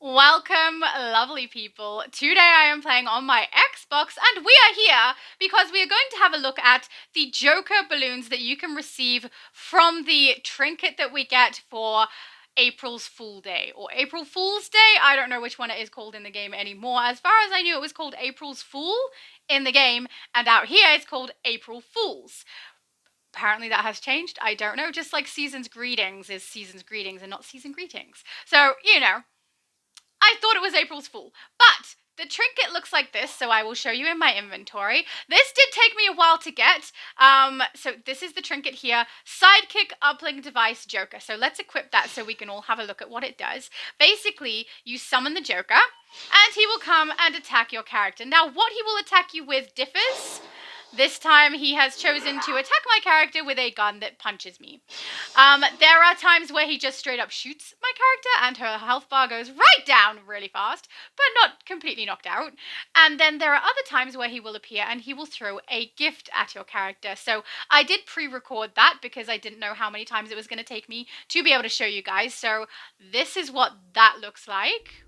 Welcome, lovely people. Today I am playing on my Xbox, and we are here because we are going to have a look at the Joker balloons that you can receive from the trinket that we get for April's Fool Day, or April Fool's Day. I don't know which one it is called in the game anymore. As far as I knew, it was called April's Fool in the game, and out here it's called April Fools. Apparently that has changed. I don't know. Just like Season's Greetings is Season's Greetings and not Season Greetings. So, I thought it was April's Fool, but the trinket looks like this, so I will show you in my inventory. This did take me a while to get. So this is the trinket here, Sidekick Uplink Device Joker. So let's equip that so we can all have a look at what it does. Basically, you summon the Joker, and he will come and attack your character. Now, what he will attack you with differs. This time he has chosen to attack my character with a gun that punches me. There are times where he just straight up shoots my character and her health bar goes right down really fast, but not completely knocked out. And then there are other times where he will appear and he will throw a gift at your character. So I did pre-record that because I didn't know how many times it was going to take me to be able to show you guys. So this is what that looks like.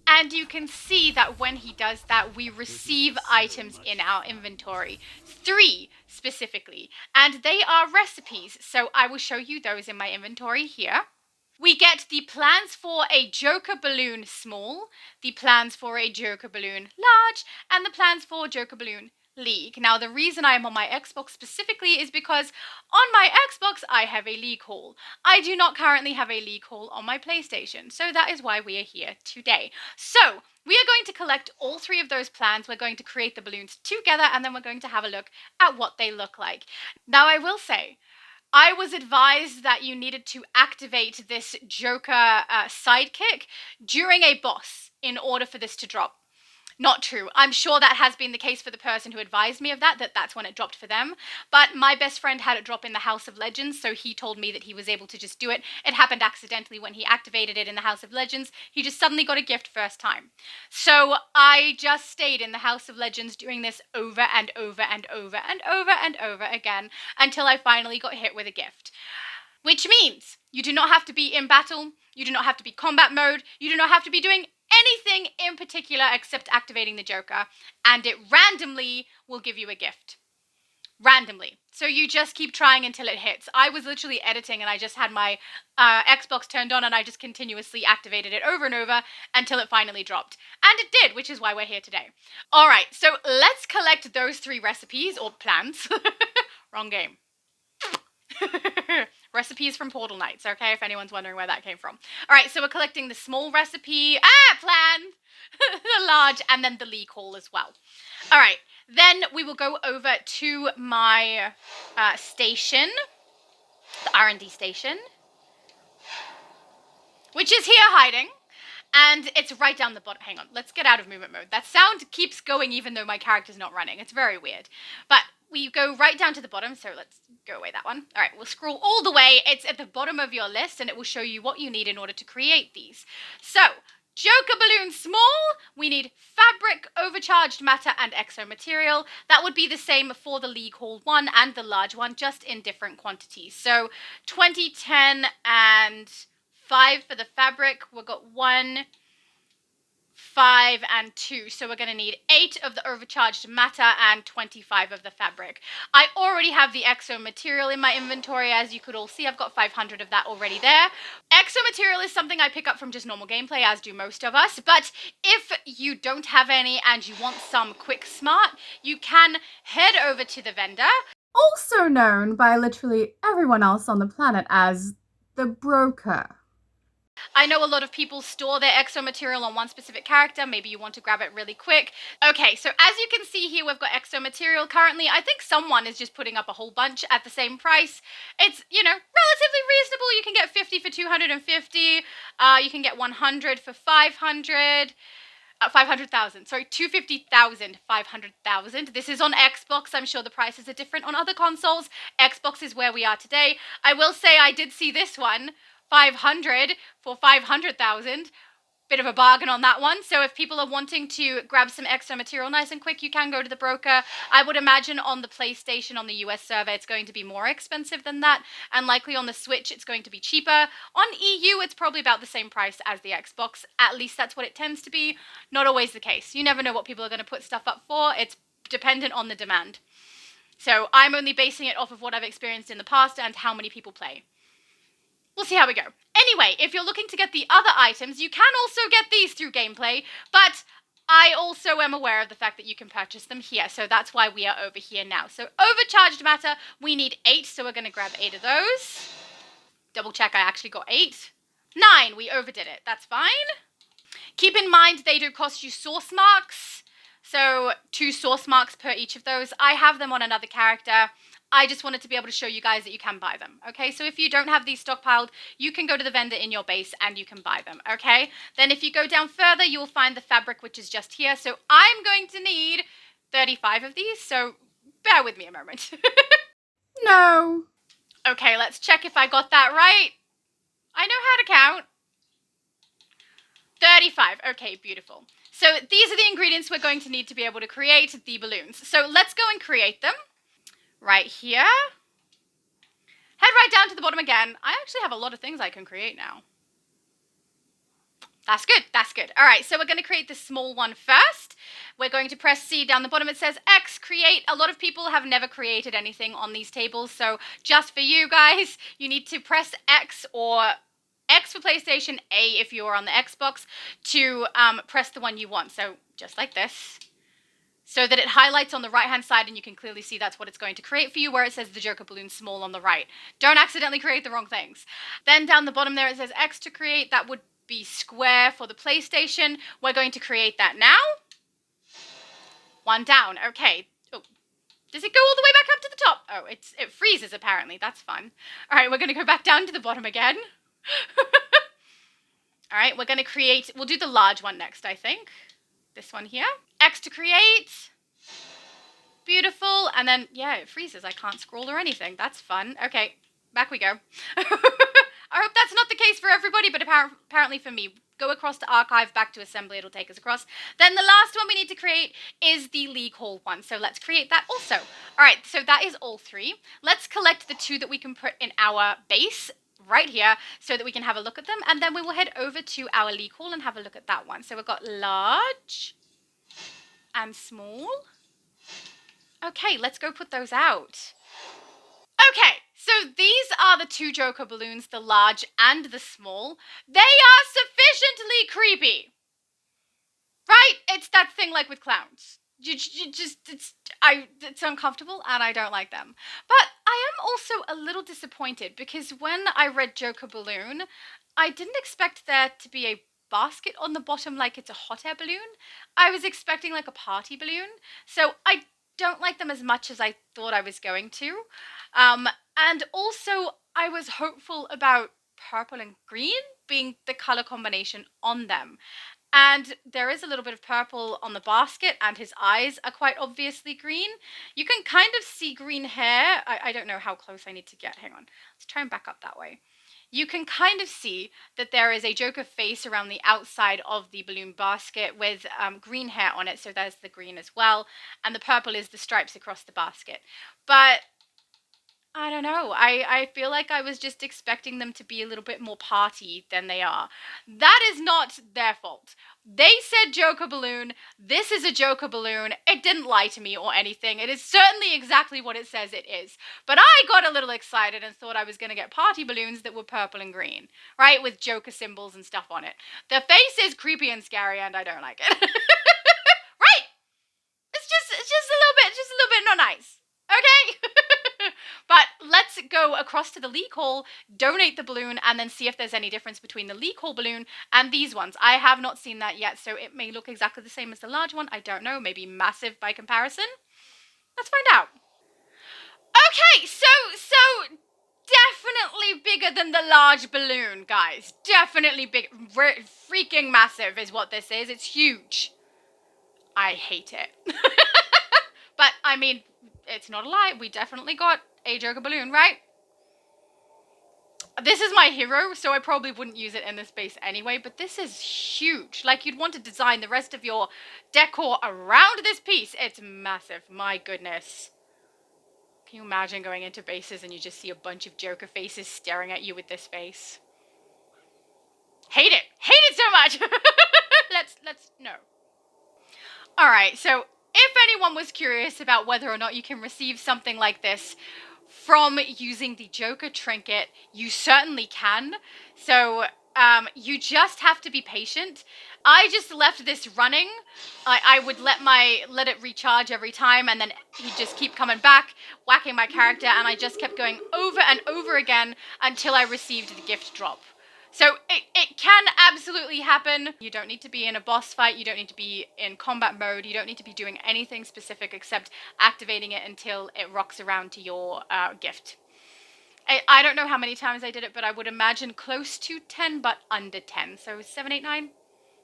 And you can see that when he does that, we receive items in our inventory. 3 specifically. And they are recipes. So I will show you those in my inventory here. We get the plans for a Joker balloon small, the plans for a Joker balloon large, and the plans for Joker balloon League. Now, the reason I am on my Xbox specifically is because on my Xbox, I have a League haul. I do not currently have a League haul on my PlayStation, so that is why we are here today. So, we are going to collect all 3 of those plans. We're going to create the balloons together, and then we're going to have a look at what they look like. Now, I will say, I was advised that you needed to activate this Joker sidekick during a boss in order for this to drop. Not true. I'm sure that has been the case for the person who advised me of that's when it dropped for them. But my best friend had it drop in the House of Legends, so he told me that he was able to just do it. It happened accidentally when he activated it in the House of Legends. He just suddenly got a gift first time. So I just stayed in the House of Legends doing this over and over and over and over and over again until I finally got hit with a gift. Which means you do not have to be in battle, you do not have to be combat mode, you do not have to be doing anything in particular except activating the Joker, and it randomly will give you a gift. Randomly. So you just keep trying until it hits. I was literally editing and I just had my Xbox turned on and I just continuously activated it over and over until it finally dropped. And it did, which is why we're here today. Alright, so let's collect those 3 recipes, or plans. Wrong game. Recipes from Portal Knights, okay, if anyone's wondering where that came from. Alright, so we're collecting the small recipe, plan, the large, and then the League haul as well. Alright, then we will go over to my station, the R&D station, which is here hiding. And it's right down the bottom. Hang on, let's get out of movement mode. That sound keeps going even though my character's not running. It's very weird. But we go right down to the bottom, so let's go away that one. All right, we'll scroll all the way. It's at the bottom of your list, and it will show you what you need in order to create these. So, Joker balloon small, we need fabric, overcharged matter, and exo material. That would be the same for the League Haul 1 and the large one, just in different quantities. So, 20, 10, and 5 for the fabric. We've got 1, 5, and 2. So we're going to need 8 of the overcharged matter and 25 of the fabric. I already have the exo material in my inventory. As you could all see, I've got 500 of that already there. Exo material is something I pick up from just normal gameplay, as do most of us. But if you don't have any and you want some quick smart, you can head over to the vendor, also known by literally everyone else on the planet as the broker. I know a lot of people store their exo material on one specific character. Maybe you want to grab it really quick. Okay, so as you can see here, we've got exo material currently. I think someone is just putting up a whole bunch at the same price. It's, relatively reasonable. You can get 50 for 250. You can get 100 for 500. 500,000. Sorry, 250,000, 500,000. This is on Xbox. I'm sure the prices are different on other consoles. Xbox is where we are today. I will say I did see this one. 500 for 500,000. bit of a bargain on that one. So if people are wanting to grab some extra material nice and quick, you can go to the broker. I would imagine on the PlayStation, on the US server, it's going to be more expensive than that. And likely on the Switch, it's going to be cheaper. On EU, it's probably about the same price as the Xbox. At least that's what it tends to be. Not always the case. You never know what people are going to put stuff up for. It's dependent on the demand. So I'm only basing it off of what I've experienced in the past and how many people play. We'll see how we go. Anyway, if you're looking to get the other items, you can also get these through gameplay, but I also am aware of the fact that you can purchase them here, so that's why we are over here now. So overcharged matter, we need 8, so we're going to grab 8 of those. Double check I actually got 8. 9, we overdid it. That's fine. Keep in mind they do cost you source marks, so 2 source marks per each of those. I have them on another character. I just wanted to be able to show you guys that you can buy them, okay? So if you don't have these stockpiled, you can go to the vendor in your base and you can buy them, okay? Then if you go down further, you will find the fabric, which is just here. So I'm going to need 35 of these, so bear with me a moment. No. Okay, let's check if I got that right. I know how to count. 35. Okay, beautiful. So these are the ingredients we're going to need to be able to create the balloons. So let's go and create them. Right here. Head right down to the bottom again. I actually have a lot of things I can create now. That's good, that's good. All right, so we're going to create this small one first. We're going to press C down the bottom. It says X, create. A lot of people have never created anything on these tables, so just for you guys, you need to press X or X for PlayStation, A if you're on the Xbox, to press the one you want. So just like this. So that it highlights on the right-hand side and you can clearly see that's what it's going to create for you, where it says the Joker balloon small on the right. Don't accidentally create the wrong things. Then down the bottom there it says X to create. That would be square for the PlayStation. We're going to create that now. 1 down. Okay. Oh, does it go all the way back up to the top? Oh, it freezes apparently. That's fun. All right, we're going to go back down to the bottom again. All right, we're going to create, we'll do the large one next, I think. This one here. X to create. Beautiful. And then, yeah, it freezes. I can't scroll or anything. That's fun. Okay, back we go. I hope that's not the case for everybody, but apparently for me. Go across to archive, back to assembly, it'll take us across. Then the last one we need to create is the league hall one. So let's create that also. All right, so that is all 3. Let's collect the 2 that we can put in our base right here so that we can have a look at them. And then we will head over to our league hall and have a look at that one. So we've got large and small. Okay, let's go put those out. Okay, so these are the 2 Joker balloons, the large and the small. They are sufficiently creepy. Right? It's that thing like with clowns. It's uncomfortable and I don't like them. But I am also a little disappointed because when I read Joker balloon, I didn't expect there to be a basket on the bottom like it's a hot air balloon. I was expecting like a party balloon. So I don't like them as much as I thought I was going to. And also I was hopeful about purple and green being the color combination on them. And there is a little bit of purple on the basket, and his eyes are quite obviously green. You can kind of see green hair. I don't know how close I need to get. Hang on. Let's try and back up that way. You can kind of see that there is a Joker face around the outside of the balloon basket with green hair on it. So there's the green as well. And the purple is the stripes across the basket. But I don't know. I feel like I was just expecting them to be a little bit more party than they are. That is not their fault. They said Joker balloon. This is a Joker balloon. It didn't lie to me or anything. It is certainly exactly what it says it is. But I got a little excited and thought I was going to get party balloons that were purple and green, right? With Joker symbols and stuff on it. The face is creepy and scary and I don't like it. Right? It's just a little bit not nice. Okay? But let's go across to the leak hall, donate the balloon, and then see if there's any difference between the leak hall balloon and these ones. I have not seen that yet, so it may look exactly the same as the large one. I don't know. Maybe massive by comparison. Let's find out. Okay, so definitely bigger than the large balloon, guys. Definitely big. Freaking massive is what this is. It's huge. I hate it. But, I mean, it's not a lie. We definitely got a Joker balloon, right? This is my hero, so I probably wouldn't use it in this base anyway, but this is huge. Like, you'd want to design the rest of your decor around this piece. It's massive. My goodness. Can you imagine going into bases and you just see a bunch of Joker faces staring at you with this face? Hate it. Hate it so much. No. All right, so if anyone was curious about whether or not you can receive something like this from using the Joker trinket, you certainly can. So you just have to be patient. I just left this running. I would let it recharge every time, and then he'd just keep coming back, whacking my character, and I just kept going over and over again until I received the gift drop. So it can absolutely happen. You don't need to be in a boss fight. You don't need to be in combat mode. You don't need to be doing anything specific except activating it until it rocks around to your gift. I don't know how many times I did it, but I would imagine close to 10, but under 10. So 7, 8, 9?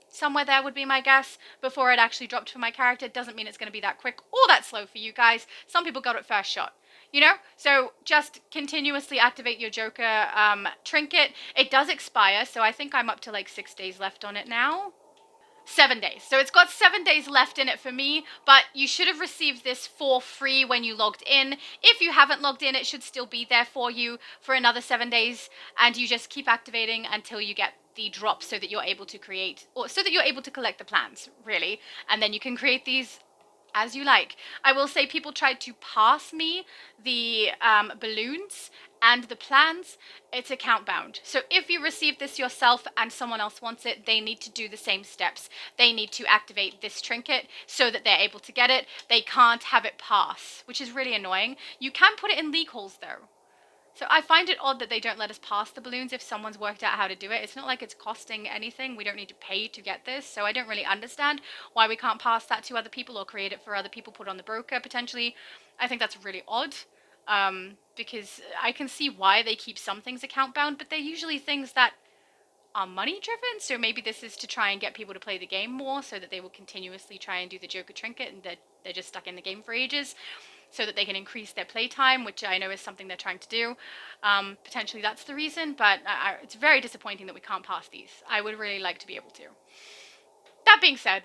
Somewhere there would be my guess before it actually dropped for my character. It doesn't mean it's going to be that quick or that slow for you guys. Some people got it first shot. You know? So just continuously activate your Joker trinket. It does expire, so I think I'm up to like 6 days left on it now. 7 days. So it's got 7 days left in it for me, but you should have received this for free when you logged in. If you haven't logged in, it should still be there for you for another 7 days, and you just keep activating until you get the drop so that you're able to create, or so that you're able to collect the plans, really. And then you can create these as you like. I will say people tried to pass me the balloons and the plans. It's account bound. So if you receive this yourself and someone else wants it, they need to do the same steps. They need to activate this trinket so that they're able to get it. They can't have it pass, which is really annoying. You can put it in leak holes though. So I find it odd that they don't let us pass the balloons if someone's worked out how to do it. It's not like it's costing anything. We don't need to pay to get this. So I don't really understand why we can't pass that to other people or create it for other people, put on the broker potentially. I think that's really odd, because I can see why they keep some things account bound, but they're usually things that are money driven. So maybe this is to try and get people to play the game more so that they will continuously try and do the Joker trinket and they're just stuck in the game for ages, so that they can increase their playtime, which I know is something they're trying to do. Potentially that's the reason, but it's very disappointing that we can't pass these. I would really like to be able to. That being said,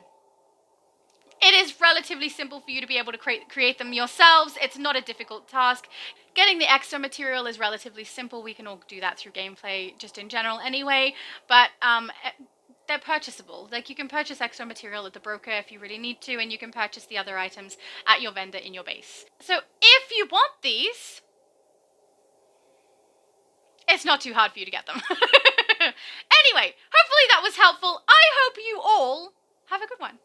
it is relatively simple for you to be able to create them yourselves. It's not a difficult task. Getting the extra material is relatively simple. We can all do that through gameplay just in general anyway, but they're purchasable. Like, you can purchase extra material at the broker if you really need to, and you can purchase the other items at your vendor in your base. So if you want these, it's not too hard for you to get them. Anyway, hopefully that was helpful. I hope you all have a good one.